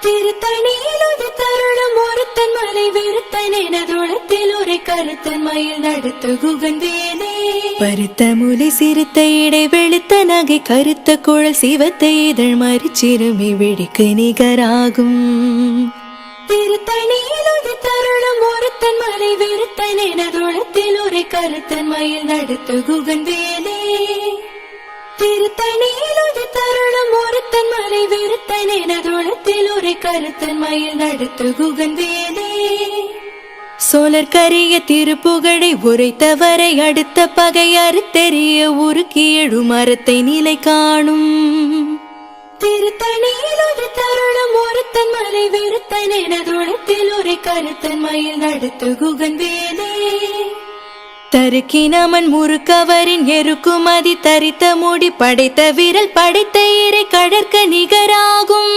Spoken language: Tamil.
திருத்தணியிலுது தருணம் ஒருத்தன் மலை வெறுத்தன் எனதுளத்தில் ஒரு கருத்தன் மயில் நடத்து குகன் வேலே பருத்த முலை சிறுத்த இடை வெளுத்த நகை கருத்த குழல் சிவத்த இதழ் மறிச்சிறுமி வெடிக்கு நிகராகும் திருத்தணியிலுது தருணம் ஒருத்தன் மலை வெறுத்தன் எனதுளத்தில் ஒரு கருத்தன் மயில் நடத்து குகன் வேலே திருத்தணியிலுது தருணம் ஒருத்தன் மலை வெறுத்தன் எனதுளத்தில் ஒரு கருத்தன் மயில் நடத்து குகன் வேலே சோழர் கரிய திருப்புகழை உரைத்தவரை அடுத்த பகை அறுத்தெறிய உருக்கி எழு மரத்தை நிலை காணும் திருத்தணியிலுது தருணம் ஒருத்தன் மலை வெறுத்தன் எனதுளத்தில் ஒரு கருத்தன் மயில் நடத்து குகன் வேலே தருக்கினமன் முறுக்கவரின் எருக்குமதி தரித்த மூடி படைத்த விரல் படைத்த இறை கடற்க நிகராகும்